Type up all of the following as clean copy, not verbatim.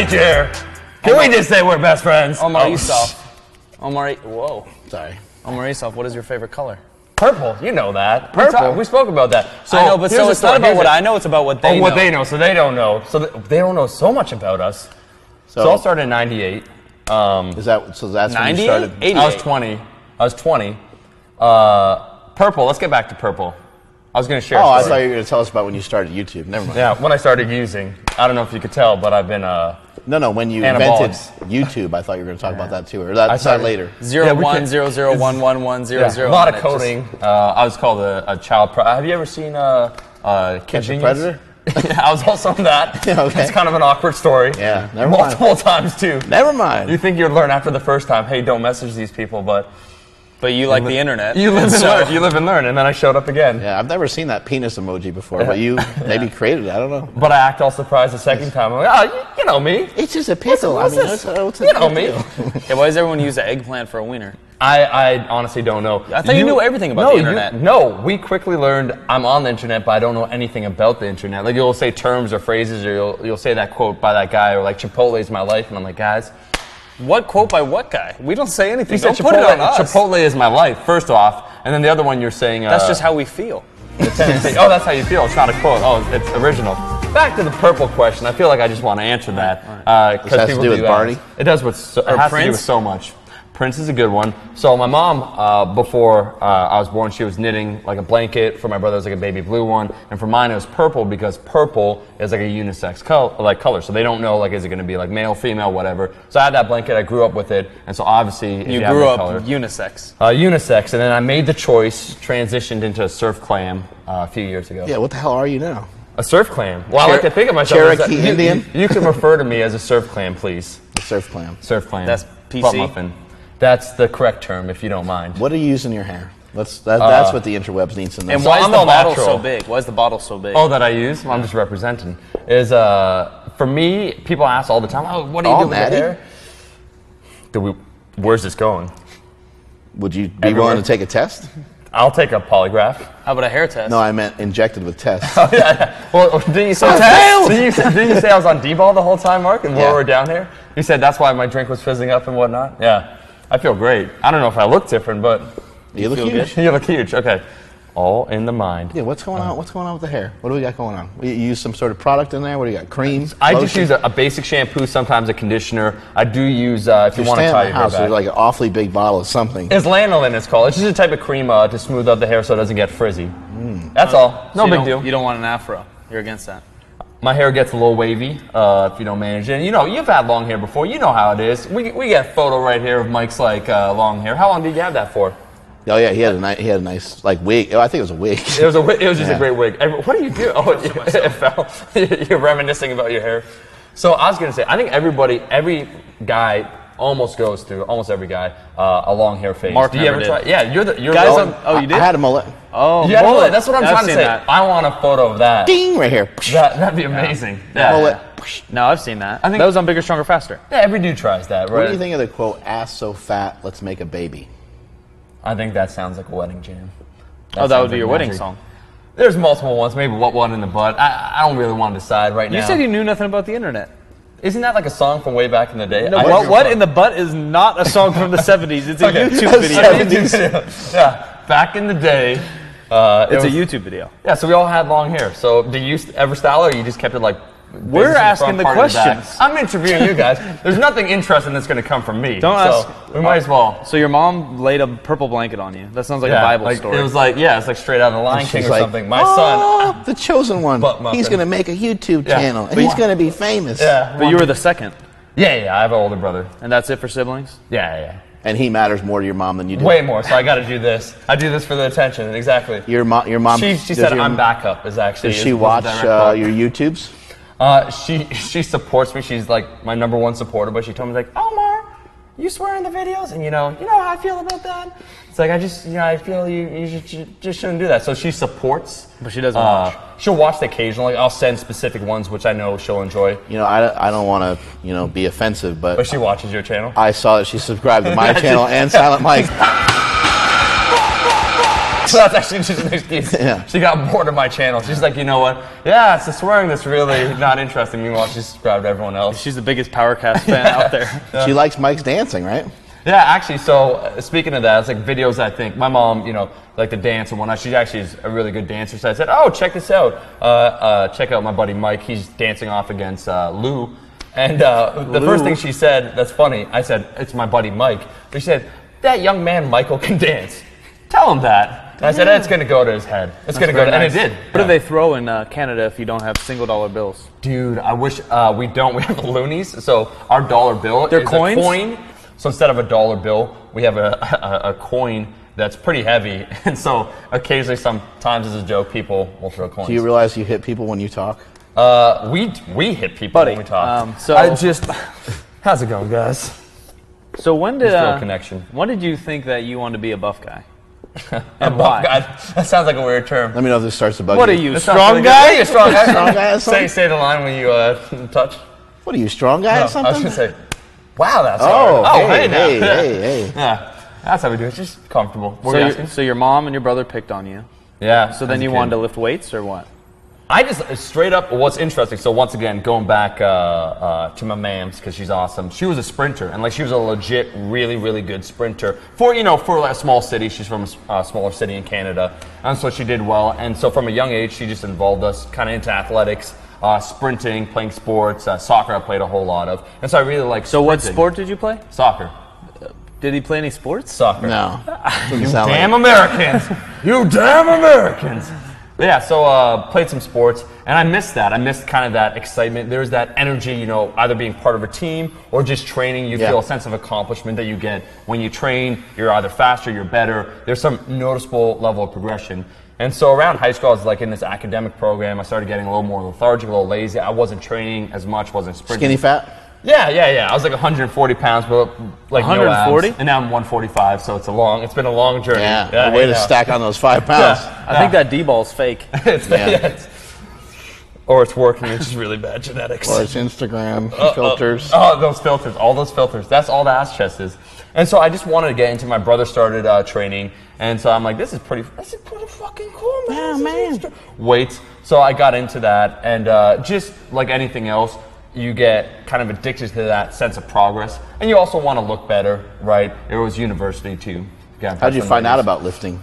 dare. Can we just say we're best friends? Omar Isuf. Whoa. Sorry. Omar Isuf, what is your favorite color? Purple. You know that. Purple. We spoke about that. So I know, but so it's not about what I know, it's about what they know. What they know, so they don't know. So they don't know so much about us. So I started in 98. That's 98? when you started? 88. I was 20. Purple. Let's get back to purple. I was going to share. I thought you were going to tell us about when you started YouTube. Never mind. Yeah, when I started using. I don't know if you could tell, but I've been No, when you invented YouTube, I thought you were going to talk about that too, or that's later. 0100111000. A lot of coding. I was called a child. Have you ever seen Catch the Predator? Yeah, I was also on that. Okay. It's kind of an awkward story. Yeah, never mind. Multiple times too. Never mind. You think you'd learn after the first time, hey, don't message these people, but you like the internet. You live and learn. You live and learn, and then I showed up again. Yeah, I've never seen that penis emoji before, but you maybe created it. I don't know. But I act all surprised the second time. I'm like, you know me. It's just a pickle. What's this? You know me. Yeah, why does everyone use an eggplant for a wiener? I honestly don't know. I thought you knew everything about the internet. No, we quickly learned I'm on the internet, but I don't know anything about the internet. Like you'll say terms or phrases, or you'll say that quote by that guy, or like Chipotle is my life, and I'm like, guys, what quote by what guy? We don't say anything. You said don't put it on us. Chipotle is my life. First off, and then the other one you're saying. That's just how we feel. Oh, that's how you feel. It's not a quote. Oh, it's original. Back to the purple question. I feel like I just want to answer that. Does that have to do with Barney? It does. It has to do with so much. Prince is a good one. So my mom, before I was born, she was knitting like a blanket. For my brother, it was like a baby blue one, and for mine, it was purple because purple is like a unisex color. So they don't know like is it going to be like male, female, whatever. So I had that blanket. I grew up with it, and so obviously you grew up unisex. Unisex, and then I made the choice, transitioned into a surf clam a few years ago. Yeah, what the hell are you now? A surf clam. Well, I like to think of myself Cherokee as Indian. You can refer to me as a surf clam, please. The surf clam. Surf clam. That's PC. Butt muffin. That's the correct term, if you don't mind. What do you use in your hair? That's what the interwebs needs to know. And why is the bottle so big? Why is the bottle so big? Oh, that I use? Well, I'm just representing. For me, people ask all the time, oh, what do you do with your hair? Where's this going? Would you be willing to take a test? I'll take a polygraph. How about a hair test? No, I meant injected with tests. Oh, yeah. Well, didn't you say I was on D-ball the whole time, Mark, and while we're down here? You said that's why my drink was fizzing up and whatnot? Yeah. I feel great. I don't know if I look different, but you look huge. You look huge. Okay. All in the mind. Yeah, what's going on? What's going on with the hair? What do we got going on? You use some sort of product in there? What do you got? Cream? I just use a basic shampoo, sometimes a conditioner. I do use, if you want to tie your hair back. There's like an awfully big bottle of something. It's lanolin, it's called. It's just a type of cream to smooth out the hair so it doesn't get frizzy. That's all. No big deal. You don't want an afro. You're against that. My hair gets a little wavy if you don't manage it. You know, you've had long hair before. You know how it is. We get a photo right here of Mike's long hair. How long did you have that for? Oh yeah, he had a nice like wig. Oh, I think it was a wig. It was just a great wig. What do you do? Oh, it fell. You're reminiscing about your hair. So I was gonna say, I think every guy almost every guy a long hair phase. Mark do you ever try? Yeah, you're guys. You did? I had a mullet. Oh, yeah, mullet. That's what I'm trying to say. That. I want a photo of that. Ding right here. That'd be amazing. Yeah. Mullet. No, I've seen that. I think that was on Bigger, Stronger, Faster. Yeah, every dude tries that, right? What do you think of the quote, ass so fat, let's make a baby? I think that sounds like a wedding jam. That would be your wedding song. There's multiple ones, maybe what one in the butt. I don't really want to decide right now. You said you knew nothing about the internet. Isn't that like a song from way back in the day? No, what in the butt is not a song from the 70s. It's a YouTube video. Yeah, back in the day. It's a YouTube video. Yeah, so we all had long hair. So did you ever style it, or you just kept it like... We're asking the questions. I'm interviewing you guys. There's nothing interesting that's going to come from me. Don't ask. We might as well. So your mom laid a purple blanket on you. That sounds like a Bible story. It was like, it's like straight out of the Lion King or something. My son. The chosen one. He's going to make a YouTube channel, and he's going to be famous. Yeah. But you were the second. Yeah, I have an older brother. And that's it for siblings? Yeah. And he matters more to your mom than you do. Way more. So I got to do this. I do this for the attention. Exactly. Your mom. She said I'm backup. Is actually. Does she watch your YouTubes? She supports me. She's like my #1 supporter. But she told me like, Omar, you swear in the videos, and you know how I feel about that. It's like I feel you just shouldn't do that. So she supports, but she doesn't watch. She'll watch the occasional. I'll send specific ones which I know she'll enjoy. I don't want to be offensive, but she watches your channel. I saw that she subscribed to my channel and Silent Mike. That's actually just an excuse. Yeah. She got bored of my channel. She's like, you know what? Yeah, it's the swearing that's really not interesting. Meanwhile, she subscribed to everyone else. She's the biggest Powercast fan out there. Yeah. She likes Mike's dancing, right? Yeah, actually, so speaking of that, it's like videos I think. My mom, you know, like to dance and whatnot. She actually is a really good dancer. So I said, oh, check this out. Check out my buddy Mike. He's dancing off against Lou. And the first thing she said, that's funny, I said, it's my buddy Mike. But she said, that young man Michael can dance. Tell him that. And I said, it's going to go to his head. It's going to go to, and it did. What do they throw in Canada if you don't have $1 bills? Dude, I wish we don't. We have loonies. So our dollar bill is coins? A coin. So instead of a dollar bill, we have a coin that's pretty heavy. And so occasionally, sometimes as a joke, people will throw coins. Do you realize you hit people when you talk? We hit people when we talk. How's it going, guys? So when did connection. When did you think that you wanted to be a buff guy? And why? Guy, that sounds like a weird term. Let me know if this starts to bug you. What are you, strong guy? Are you strong guy? Strong guy. Say the line when you touch. What are you, strong guy or something? I was gonna say, wow, that's hard. Hey. Yeah, that's how we do it. It's just comfortable. So your mom and your brother picked on you. Yeah. So then you wanted to lift weights or what? I just straight up. What's interesting? So once again, going back to my mams because she's awesome. She was a sprinter, and like she was a legit, really, really good sprinter for a small city. She's from a smaller city in Canada, and so she did well. And so from a young age, she just involved us kind of into athletics, sprinting, playing sports, soccer. I played a whole lot of, and so I really like. So what sport did you play? Soccer. Did he play any sports? Soccer. No. You damn Americans! You damn Americans! Yeah, so played some sports, and I missed that. I missed kind of that excitement. There's that energy, either being part of a team or just training. You feel a sense of accomplishment that you get when you train. You're either faster, you're better. There's some noticeable level of progression. And so around high school, I was like in this academic program. I started getting a little more lethargic, a little lazy. I wasn't training as much, wasn't sprinting. Skinny fat? Yeah. I was like 140 pounds, but like 140? No abs. And now I'm 145, so it's been a long journey. Yeah, way to stack on those 5 pounds. Yeah. I think that D-ball's fake. Or it's working, it's just really bad genetics. Or it's Instagram filters. Those filters, all those filters. That's all the ass chest is. And so I just wanted to get into, my brother started training, and so I'm like, this is pretty fucking cool, man. Yeah, man. Weights. So I got into that, and just like anything else, you get kind of addicted to that sense of progress, and you also want to look better, right? It was university too. How'd you find out about lifting?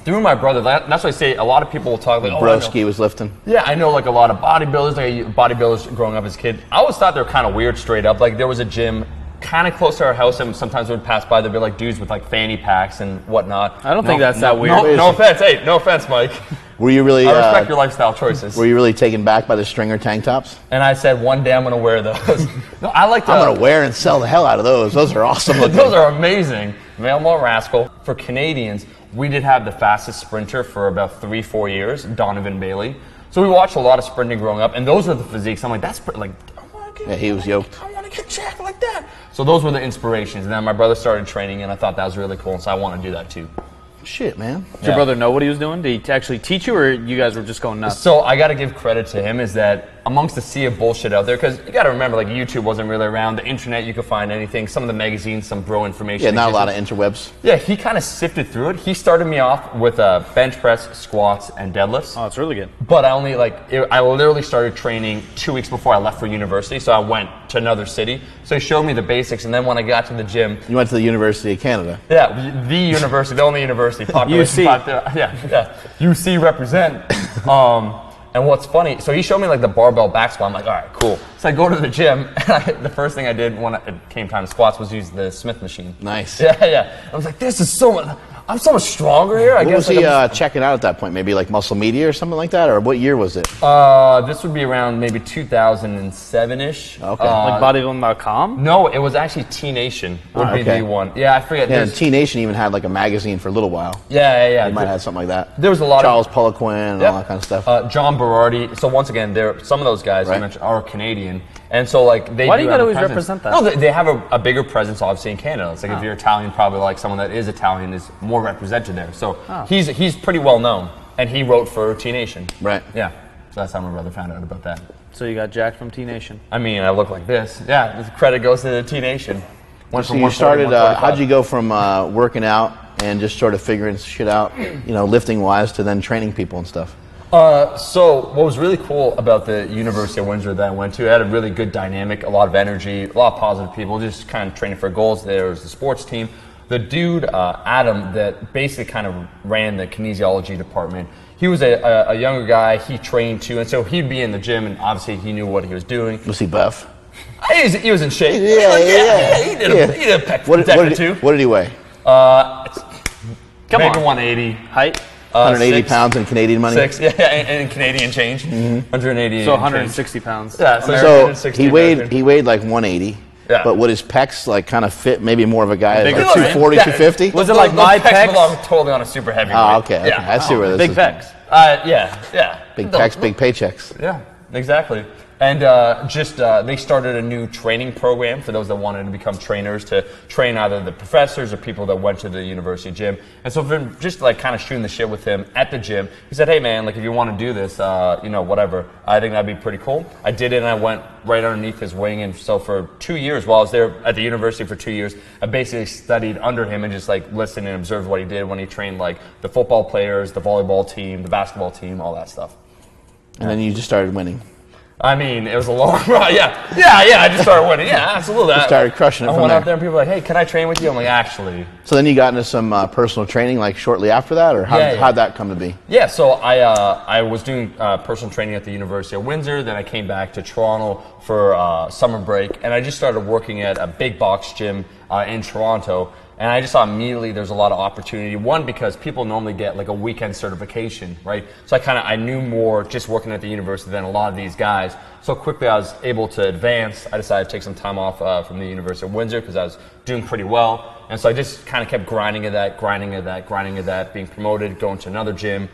Through my brother. That's why I say a lot of people will talk like, Broski was lifting. Yeah, I know like a lot of bodybuilders growing up as a kid. I always thought they were kind of weird straight up. Like there was a gym kind of close to our house, and sometimes we would pass by, there'd be like dudes with like fanny packs and whatnot. I don't think that's that weird. No offense. Hey, no offense, Mike. Were you really? I respect your lifestyle choices. Were you really taken back by the stringer tank tops? And I said, one day I'm going to wear those. No, I like to. I'm going to wear and sell the hell out of those. Those are awesome looking. Those are amazing. Male Rascal. For Canadians, we did have the fastest sprinter for about 3-4 years, Donovan Bailey. So we watched a lot of sprinting growing up, and those were the physiques. I'm like, he was yoked. I want to get jacked like that. So those were the inspirations. And then my brother started training, and I thought that was really cool, and so I want to do that too. Shit, man. Did your brother know what he was doing? Did he actually teach you, or you guys were just going nuts? So I got to give credit to him, is that amongst the sea of bullshit out there, because you got to remember, like YouTube wasn't really around, the internet, you could find anything, some of the magazines, some bro information. Yeah, not a lot of interwebs. Yeah, he kind of sifted through it. He started me off with bench press, squats, and deadlifts. Oh, it's really good. But I literally started training 2 weeks before I left for university, so I went to another city. So he showed me the basics, and then when I got to the gym... You went to the University of Canada. Yeah, the university, the only university. UC. Yeah. UC represent. And what's funny, so he showed me like the barbell back squat. I'm like, all right, cool. So I go to the gym, and the first thing I did when it came time to squats was use the Smith machine. Nice. Yeah. I was like, this is so much... I'm so much stronger here. I guess. Was he checking out at that point? Maybe like Muscle Media or something like that? Or what year was it? This would be around maybe 2007-ish. Okay. Like bodybuilding.com? No, it was actually T-Nation would be the one. Yeah, I forget. Yeah, T-Nation even had like a magazine for a little while. Yeah. They might have had something like that. There was a lot Charles Poliquin and all that kind of stuff. John Berardi. So once again, some of those guys you mentioned are Canadian. And so, like, why do you gotta always represent that? No, they have a bigger presence, obviously, in Canada. It's like if you're Italian, probably like someone that is Italian is more represented there. So he's pretty well known, and he wrote for T-Nation. Right. Yeah. So that's how my brother found out about that. So you got jacked from T-Nation. I mean, I look like this. Yeah, the credit goes to the T-Nation. So you started. How'd you go from working out and just sort of figuring shit out, you know, lifting wise to then training people and stuff? So what was really cool about the University of Windsor that I went to, it had a really good dynamic, a lot of energy, a lot of positive people, just kind of training for goals. There was the sports team. The dude, Adam, that basically kind of ran the kinesiology department, he was a younger guy, he trained too, and so he'd be in the gym, and obviously he knew what he was doing. Was he buff? He was in shape. He did a pec deck or two. What did he weigh? Come on. 180. Height? 180 pounds in Canadian money? And Canadian change. 180. So 160 pounds. Yeah, so he weighed like 180. Yeah. But would his pecs like kind of fit maybe more of a guy like 240, 250? Was it like my pecs? Belong totally on a super heavy weight. Oh, okay. Yeah. I see where this big is. Big pecs. Yeah. Big pecs, big paychecks. Yeah, exactly. And they started a new training program for those that wanted to become trainers, to train either the professors or people that went to the university gym. And so from just like kind of shooting the shit with him at the gym, he said, hey man, like if you want to do this, whatever, I think that'd be pretty cool. I did it and I went right underneath his wing. And so for 2 years, while I was there at the university for 2 years, I basically studied under him and just like listened and observed what he did when he trained like the football players, the volleyball team, the basketball team, all that stuff. And then you just started winning. I mean, it was a long ride. Yeah, I just started winning. Yeah, absolutely. You started crushing it from there. I went out there and people were like, hey, can I train with you? I'm like, actually. So then you got into some personal training like shortly after that, or how'd that come to be? Yeah, so I was doing personal training at the University of Windsor. Then I came back to Toronto for summer break, and I just started working at a big box gym in Toronto. And I just saw immediately there's a lot of opportunity. One, because people normally get like a weekend certification, right? So I knew more just working at the university than a lot of these guys. So quickly I was able to advance. I decided to take some time off from the University of Windsor because I was doing pretty well. And so I just kind of kept grinding at that, being promoted, going to another gym,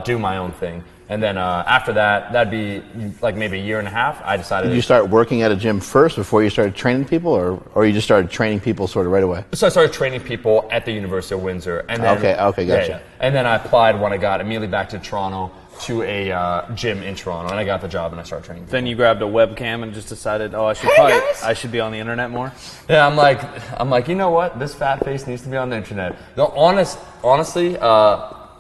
do my own thing. And then after that, that'd be like maybe a year and a half, I decided... Did you start working at a gym first before you started training people, or you just started training people sort of right away? So I started training people at the University of Windsor. And then, okay, gotcha. Yeah. And then I applied when I got immediately back to Toronto to a gym in Toronto, and I got the job and I started training people. Then you grabbed a webcam and just decided, I should be on the internet more? Yeah, I'm like, you know what? This fat face needs to be on the internet. Honestly,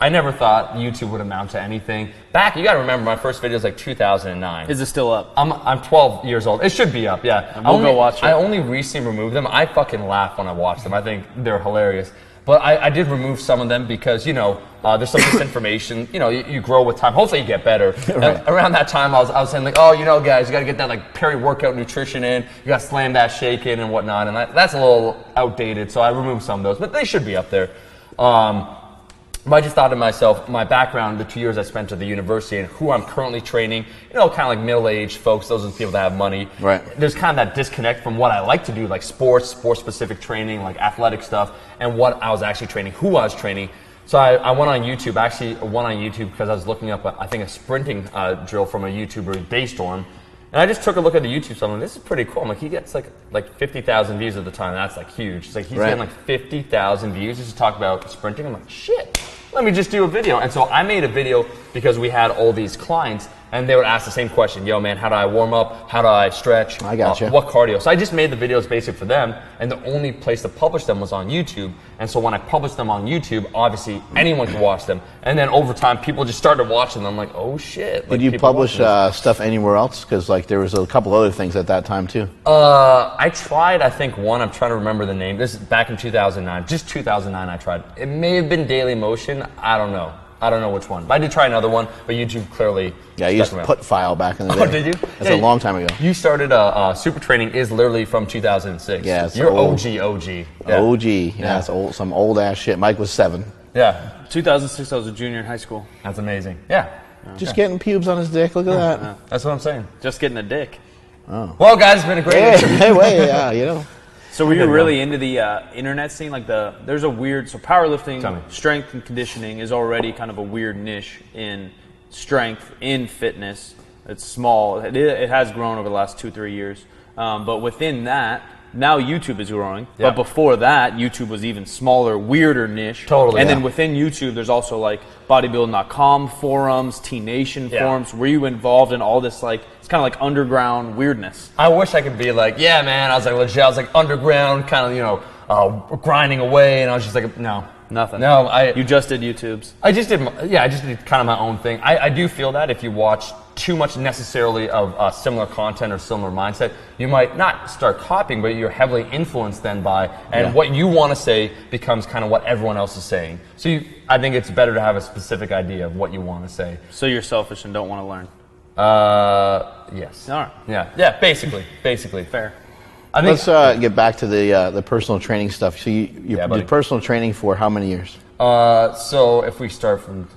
I never thought YouTube would amount to anything. Back, you gotta remember, my first video was like 2009. Is it still up? I'm 12 years old. It should be up, yeah. And we'll go watch it. I only recently removed them. I fucking laugh when I watch them. I think they're hilarious. But I did remove some of them because, there's some misinformation. You grow with time. Hopefully you get better. Right. Around that time, I was saying like, guys, you gotta get that like peri-workout nutrition in. You gotta slam that shake in and whatnot. And that's a little outdated, so I removed some of those. But they should be up there. But I just thought to myself, my background, the 2 years I spent at the university and who I'm currently training, kind of like middle-aged folks, those are the people that have money. Right. There's kind of that disconnect from what I like to do, like sports-specific training, like athletic stuff, and what I was actually training, who I was training. So I went on YouTube, because I was looking up, I think, a sprinting drill from a YouTuber, Daystorm. And I just took a look at the YouTube, so I'm like, this is pretty cool. I'm like, he gets like 50,000 views at the time. That's like huge. It's like he's getting like 50,000 views just to talk about sprinting. I'm like, shit, let me just do a video. And so I made a video because we had all these clients and they would ask the same question. Yo, man, how do I warm up? How do I stretch? I gotcha. What cardio? So I just made the videos basic for them, and the only place to publish them was on YouTube. And so when I published them on YouTube, obviously anyone could watch them. And then over time, people just started watching them. Like, oh shit! Did you publish stuff anywhere else? Because like there was a couple other things at that time too. I tried. I think one. I'm trying to remember the name. This is back in 2009. Just 2009. I tried. It may have been Daily Motion. I don't know which one. But I did try another one, but YouTube clearly... Yeah, you used put file back in the day. Oh, did you? That's a long time ago. You started Super Training is literally from 2006. Yeah, you're old. OG. Yeah. OG. Yeah, that's old. Some old ass shit. Mike was 7. Yeah. 2006, I was a junior in high school. That's amazing. Yeah. Just getting pubes on his dick. Look at that. Yeah. That's what I'm saying. Just getting a dick. Oh. Well, guys, it's been a great interview. Hey, So were you really into the internet scene? Like there's a weird, so powerlifting, strength and conditioning is already kind of a weird niche in strength, in fitness. It's small. It has grown over the last 2-3 years. But within that, now YouTube is growing. Yeah. But before that, YouTube was even smaller, weirder niche. Totally. And then within YouTube, there's also like bodybuilding.com forums, T-Nation forums. Were you involved in all this like, it's kind of like underground weirdness? I wish I could be like, yeah, man. I was like legit. I was like underground, kind of grinding away, and I was just like, no, Nothing. No, You just did YouTubes. I just did kind of my own thing. I do feel that if you watch too much necessarily of similar content or similar mindset, you might not start copying, but you're heavily influenced then by, and what you want to say becomes kind of what everyone else is saying. So I think it's better to have a specific idea of what you want to say. So you're selfish and don't want to learn. Yes. All right. Yeah. Basically. Fair. Let's get back to the personal training stuff. So you did personal training for how many years? So if we start from,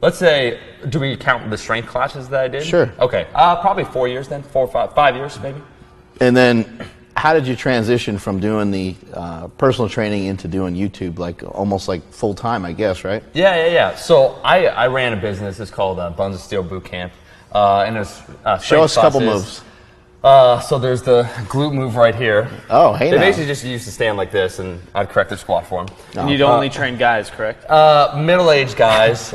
let's say, do we count the strength classes that I did? Sure. Okay. Probably 4 years then, 4 or 5 years maybe. And then, how did you transition from doing the personal training into doing YouTube, like almost like full time, I guess, right? Yeah. So I ran a business. It's called Buns of Steel Boot Camp, and it was show us a couple moves. So there's the glute move right here. Oh, hey. They basically just used to stand like this, and I'd correct their squat for them. And you'd only train guys, correct? Middle-aged guys.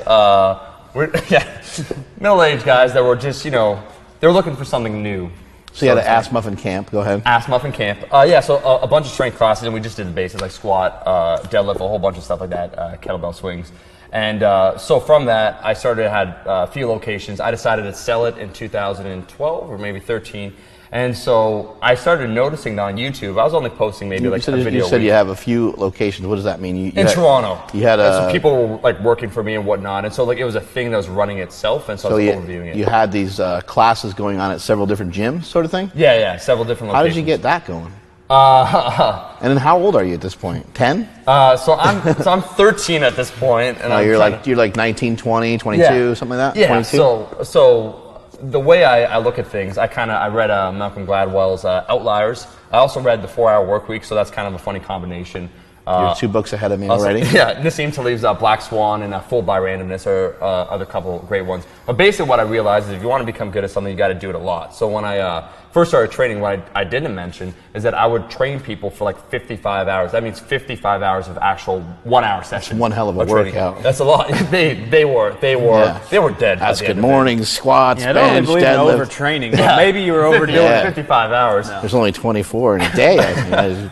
Middle-aged guys that were just, they were looking for something new. So you had an ass muffin camp. Go ahead. Ass muffin camp. So a bunch of strength classes, and we just did the basics like squat, deadlift, a whole bunch of stuff like that, kettlebell swings. And so from that, I had a few locations. I decided to sell it in 2012 or maybe 13. And so I started noticing that on YouTube. I was only posting maybe like a video a week. You said you have a few locations. What does that mean? In Toronto. You had so people were like working for me and whatnot. And so like it was a thing that was running itself. And so I was overviewing it. You had these classes going on at several different gyms sort of thing? Yeah. Several different locations. How did you get that going? And then how old are you at this point? 10? So I'm 13 at this point. And you're like 19, 20, 22, something like that? Yeah. 22? So the way I look at things, I read Malcolm Gladwell's Outliers. I also read The 4-Hour Workweek, so that's kind of a funny combination. You're 2 books ahead of me already. Yeah, Nassim Taleb's Black Swan and Fooled by Randomness are other couple great ones. But basically what I realized is if you want to become good at something, you got to do it a lot. So when I first started training, what I didn't mention is that I would train people for like 55 hours. That means 55 hours of actual 1 hour sessions. That's one hell of a workout. That's a lot. They were dead. That's good morning, squats, bench, I don't believe in deadlift. overtraining, but maybe you were overdoing it. 55 hours. No. There's only 24 in a day.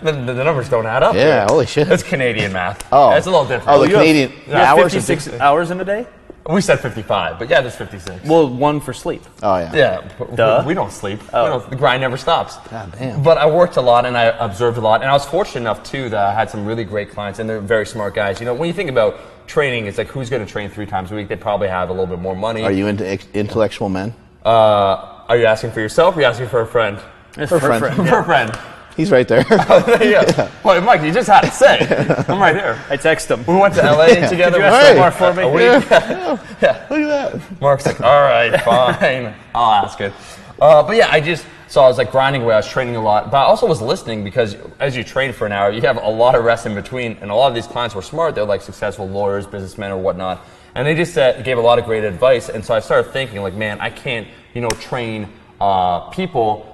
The numbers don't add up. Yeah, holy shit. That's Canadian math. Oh. It's a little different. Oh, the Canadian hours? 56 hours in a day? We said 55, but yeah, there's 56. Well, 1 for sleep. Oh, yeah. Yeah, we don't sleep. The grind never stops. God damn. But I worked a lot and I observed a lot, and I was fortunate enough, too, that I had some really great clients, and they're very smart guys. When you think about training, it's like who's going to train 3 times a week? They probably have a little bit more money. Are you into intellectual men? Are you asking for yourself or are you asking for a friend? For a friend. Yeah. For a friend. He's right there. Yeah. Well, Mike, you just had to say. I'm right here. I text him. We went to LA together. Did you ask Omar for me? Yeah. Look at that. Mark's like, all right, fine. I'll ask it. But yeah, so I was like grinding away. I was training a lot, but I also was listening because as you train for an hour, you have a lot of rest in between. And a lot of these clients were smart. They're like successful lawyers, businessmen, or whatnot. And they just gave a lot of great advice. And so I started thinking, like, man, I can't, train people.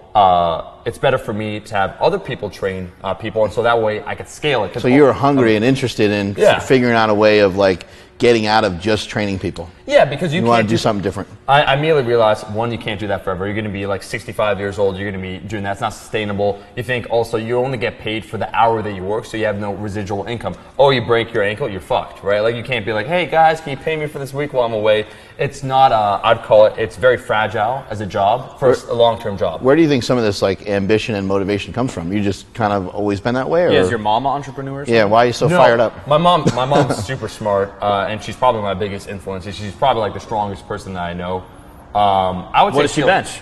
It's better for me to have other people train people, and so that way I could scale it. So you were hungry and interested in figuring out a way of like getting out of just training people. Yeah, because you want to do something different. I immediately realized, one, you can't do that forever. You're going to be like 65 years old. You're going to be doing that. It's not sustainable. You think also you only get paid for the hour that you work, so you have no residual income. Oh, you break your ankle, you're fucked, right? Like you can't be like, hey guys, can you pay me for this week while I'm away? It's not, I'd call it, it's very fragile as a job, for a long-term job. Where do you think some of this like ambition and motivation comes from? You just kind of always been that way? Or? Yeah, is your mom an entrepreneur? Yeah, why are you so fired up? My mom's super smart, and she's probably my biggest influence. She's probably like the strongest person that I know. I would say what does she bench?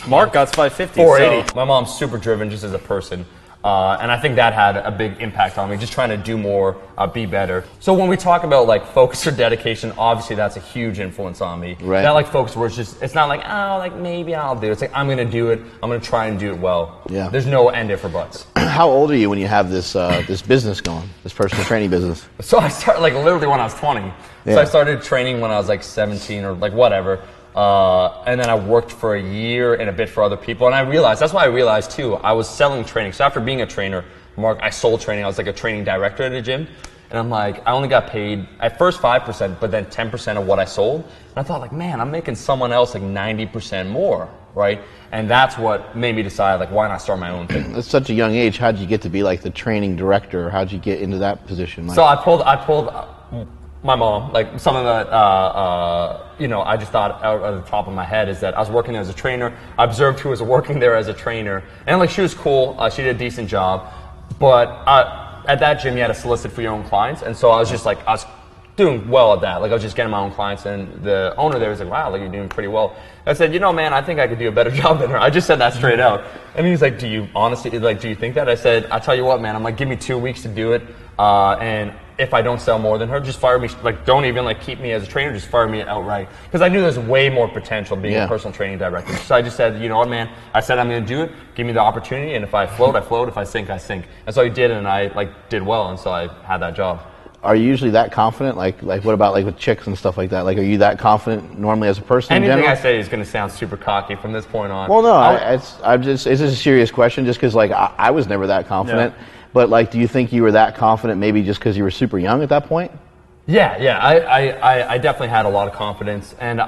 Mark got 550. 480. So. My mom's super driven just as a person. And I think that had a big impact on me, just trying to do more, be better. So when we talk about like focus or dedication, obviously that's a huge influence on me. Right. That like focus where it's not like, oh, like maybe I'll do it. It's like, I'm going to do it. I'm going to try and do it well. Yeah. There's no end if or buts. How old are you when you have this this business going, this personal training business? So I started like literally when I was 20. Yeah. So I started training when I was like 17 or like whatever. And then I worked for a year and a bit for other people. And I realized, that's why I realized too, I was selling training. So after being a trainer, Mark, I sold training. I was like a training director at a gym. And I'm like, I only got paid at first 5%, but then 10% of what I sold. And I thought like, man, I'm making someone else like 90% more. right? And that's what made me decide, like, why not start my own thing? At such a young age, how did you get to be like the training director? Or how did you get into that position? Like, so I pulled my mom, like something that, I just thought out of the top of my head is that I was working there as a trainer. I observed who was working there as a trainer. And like, she was cool. She did a decent job. But at that gym, you had to solicit for your own clients. And so I was just like, I was doing well at that. Like, I was just getting my own clients. And the owner there was like, wow, like, you're doing pretty well. I said, man, I think I could do a better job than her. I just said that straight out. And he's like, do you think that? I said, I tell you what, man, I'm like, give me 2 weeks to do it. And if I don't sell more than her, just fire me. Like, don't even like keep me as a trainer, just fire me outright. Because I knew there's way more potential being a personal training director. So I just said, you know what, man, I said I'm going to do it. Give me the opportunity. And if I float, I float. If I sink, I sink. And so I did, and I like did well. And so I had that job. Are you usually that confident? Like what about like with chicks and stuff like that? Like, are you that confident normally as a person? Anything I say is going to sound super cocky from this point on. Well, no, it's just a serious question, just because like I was never that confident. Yeah. But like, do you think you were that confident maybe just because you were super young at that point? Yeah. I definitely had a lot of confidence, and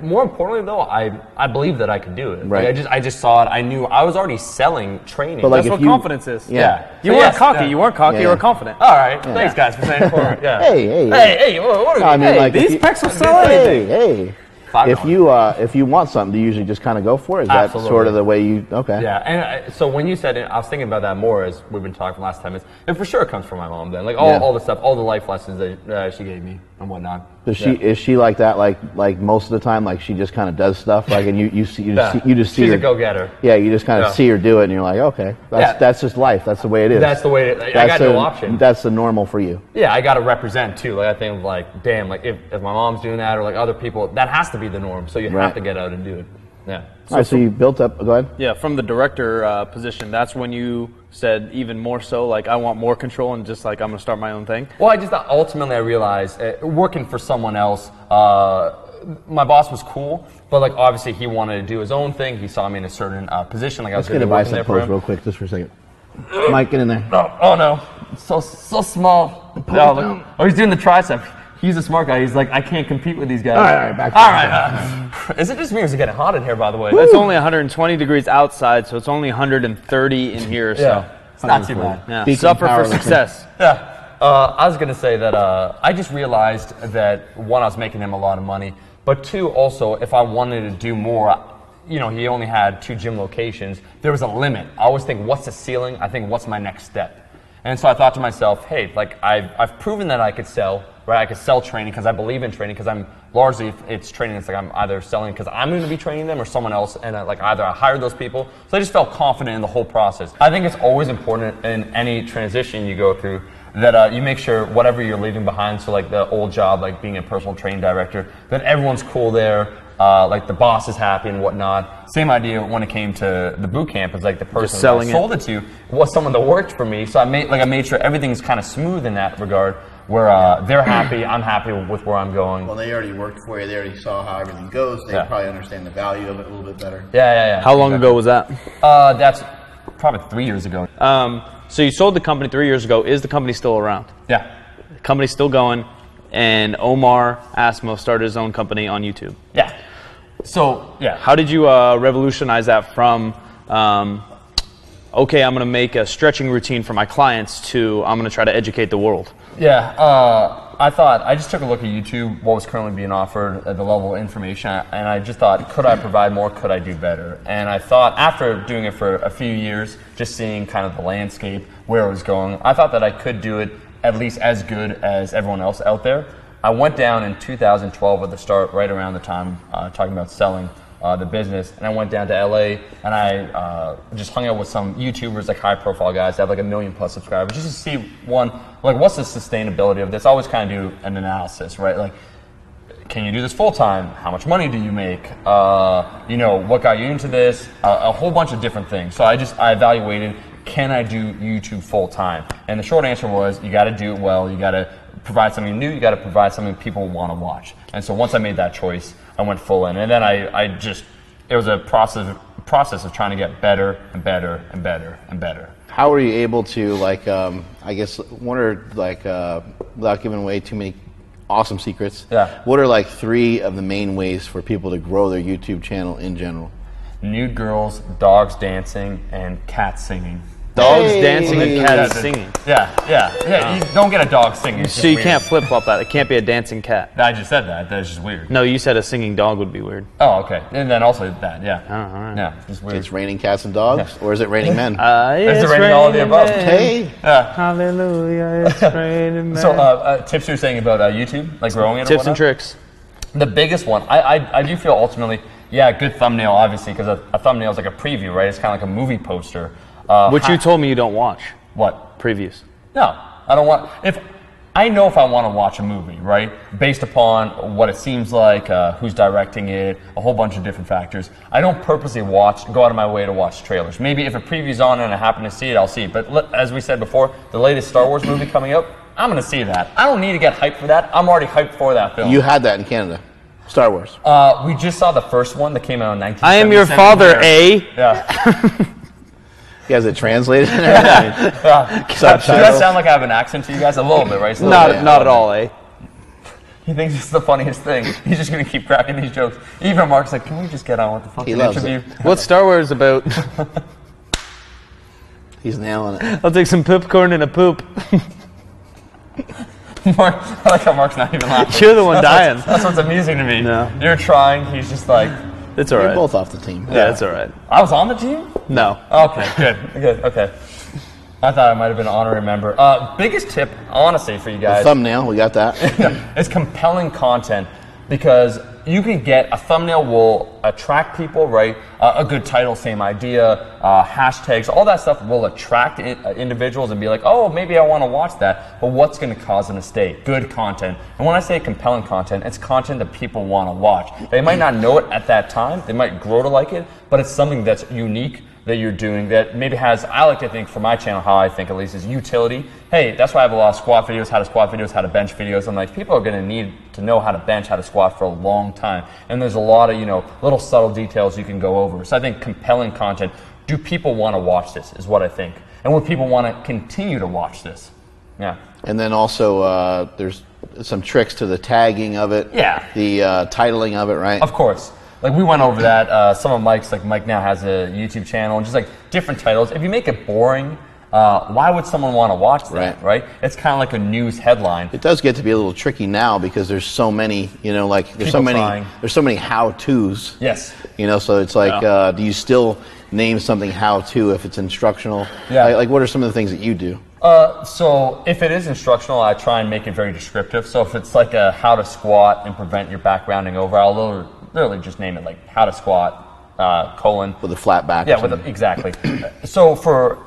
more importantly though, I believed that I could do it. Right. Like, I just saw it. I knew I was already selling training. But like, that's what confidence is. Yeah. You weren't cocky. You weren't cocky. You were confident. All right. Yeah. Thanks, guys, for saying it for me. Yeah. Hey. What are we? Like, these pecs will sell anything. Hey. If you want something, do you usually just kind of go for it? Is that sort of the way you? Okay. Yeah, and so when you said it, I was thinking about that more as we've been talking last 10 minutes. And for sure, it comes from my mom. Then, like all the stuff, all the life lessons that she gave me and whatnot. Is she like that? Like most of the time, like she just kind of does stuff. Like, and you just see she's her, a go-getter. Yeah, you just kind of see her do it, and you're like, okay, that's just life. That's the way it is. That's the way. I got no option. That's the normal for you. Yeah, I got to represent too. Like, I think like, damn, like if my mom's doing that or like other people, that has to be the norm. So you have to get out and do it. Yeah. All right, so you built up. Go ahead. Yeah, from the director position, that's when you said even more so, like, I want more control and just like, I'm going to start my own thing. Well, I just thought ultimately I realized working for someone else, my boss was cool, but like obviously he wanted to do his own thing. He saw me in a certain position. Like, I was going to bicep pose real quick, just for a second. Mike, get in there. Oh no, so small. Oh, he's doing the tricep. He's a smart guy. He's like, I can't compete with these guys. All right, back to all right. Is it just me or is it getting hot in here, by the way? It's only 120 degrees outside, so it's only 130 in here. So it's not too bad. Yeah. Suffer for success. Yeah. I was going to say that I just realized that, one, I was making him a lot of money, but two, also, if I wanted to do more, he only had 2 gym locations. There was a limit. I always think, what's the ceiling? I think, what's my next step? And so I thought to myself, hey, like I've proven that I could sell, right? I could sell training because I believe in training, because I'm largely, it's training. It's like I'm either selling because I'm going to be training them or someone else, and either I hired those people. So I just felt confident in the whole process. I think it's always important in any transition you go through that you make sure whatever you're leaving behind, so like the old job, like being a personal training director, that everyone's cool there. Like the boss is happy and whatnot. Same idea when it came to the boot camp. It's like the person that I sold it to was someone that worked for me. So I made sure everything's kind of smooth in that regard, where they're happy, I'm happy with where I'm going. Well, they already worked for you. They already saw how everything goes. They probably understand the value of it a little bit better. Yeah. How long ago was that? That's probably 3 years ago. So you sold the company 3 years ago. Is the company still around? Yeah. The company's still going, and Omar Isuf started his own company on YouTube. Yeah. So, yeah. How did you revolutionize that from, okay, I'm going to make a stretching routine for my clients, to I'm going to try to educate the world? Yeah. I just took a look at YouTube, what was currently being offered, at the level of information, and I just thought, could I provide more? Could I do better? And I thought, after doing it for a few years, just seeing kind of the landscape, where it was going, I thought that I could do it at least as good as everyone else out there. I went down in 2012 at the start, right around the time talking about selling the business, and I went down to LA, and I just hung out with some YouTubers, like high-profile guys that have like 1 million+ subscribers, just to see, one, like, what's the sustainability of this? I always kind of do an analysis, right? Like, can you do this full-time? How much money do you make? What got you into this? A whole bunch of different things. So I evaluated, can I do YouTube full-time? And the short answer was, you got to do it well. You got to provide something new. You got to provide something people want to watch. And so once I made that choice, I went full in. And then it was a process of trying to get better and better and better and better. How were you able to, like, I guess, what are, like, without giving away too many awesome secrets, what are like 3 of the main ways for people to grow their YouTube channel in general? nude girls, dogs dancing, and cats singing. Dogs dancing and cats singing. Yeah. You don't get a dog singing. So you can't flip-flop that. It can't be a dancing cat. I just said that. That's just weird. No, you said a singing dog would be weird. Oh, okay. And then also that, yeah. Oh, all right. Yeah, just weird. It's raining cats and dogs, or is it raining men? Is it raining all of the above? Hey. Hallelujah, it's raining men. So tips you're saying about YouTube, like growing it or Tips and tricks. The biggest one, I do feel ultimately, good thumbnail, obviously, because a thumbnail is like a preview, right? It's kind of like a movie poster. Which you told me you don't watch. What? Previews. No, I don't want. If I know if I want to watch a movie, right, based upon what it seems like, who's directing it, a whole bunch of different factors. I don't purposely go out of my way to watch trailers. Maybe if a preview's on and I happen to see it, I'll see it. But as we said before, the latest Star Wars movie coming out, I'm going to see that. I don't need to get hyped for that. I'm already hyped for that film. You had that in Canada. Star Wars. We just saw the first one that came out in 1977. I am your father, Yeah. You guys it translated? Does that sound like I have an accent to you guys? A little bit, right? Not at all, eh? He thinks it's the funniest thing. He's just going to keep cracking these jokes. Even Mark's like, can we just get on with the fucking interview? What's Star Wars about? He's nailing it. I'll take some popcorn and a poop. Mark, I like how Mark's not even laughing. You're the one dying. That's what's amusing to me. No. You're trying, he's just like... It's all right. You're both off the team. Yeah, it's all right. I was on the team? No. Okay, good, okay. I thought I might have been an honorary member. Biggest tip, honestly, for you guys... The thumbnail, we got that. is compelling content, because you can get a thumbnail will attract people, right? A good title, same idea, hashtags, all that stuff will attract individuals and be like, oh, maybe I want to watch that. But what's going to cause them to stay? Good content. And when I say compelling content, it's content that people want to watch. They might not know it at that time. They might grow to like it, but it's something that's unique that you're doing that maybe has, I like to think for my channel, how I think at least, is utility. Hey, that's why I have a lot of squat videos, how to bench videos. I'm like, people are gonna need to know how to bench, how to squat for a long time. And there's a lot of, little subtle details you can go over. So I think compelling content, do people wanna watch this, is what I think. And would people wanna continue to watch this? Yeah. And then also, there's some tricks to the tagging of it. Yeah. The titling of it, right? Of course. Like we went over that. Some of Mike's, like Mike now has a YouTube channel, and just like different titles. If you make it boring, why would someone want to watch that, right? It's kind of like a news headline. It does get to be a little tricky now because there's so many, there's so many how-tos. Yes. So it's like, do you still name something how-to if it's instructional? Yeah. Like what are some of the things that you do? So if it is instructional, I try and make it very descriptive. So if it's like a how to squat and prevent your back rounding over, I'll literally just name it like how to squat, colon. With a flat back. Yeah, exactly. So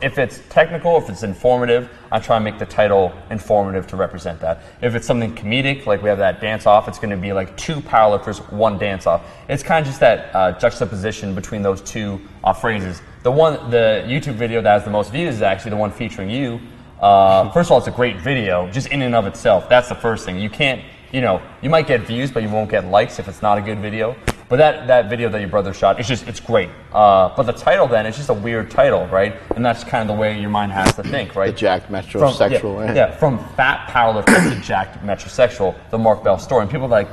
if it's technical, if it's informative, I try and make the title informative to represent that. If it's something comedic, like we have that dance off, it's going to be like 2 powerlifters, 1 dance off. It's kind of just that juxtaposition between those two phrases. The YouTube video that has the most views is actually the one featuring you. First of all, it's a great video, just in and of itself. That's the first thing. You can't, you might get views, but you won't get likes if it's not a good video. But that video that your brother shot, it's great. But the title then, it's just a weird title, right? And that's kind of the way your mind has to think, right? The jacked metrosexual, right? Yeah, from fat powerlifter to jacked metrosexual, the Mark Bell story. And people are like,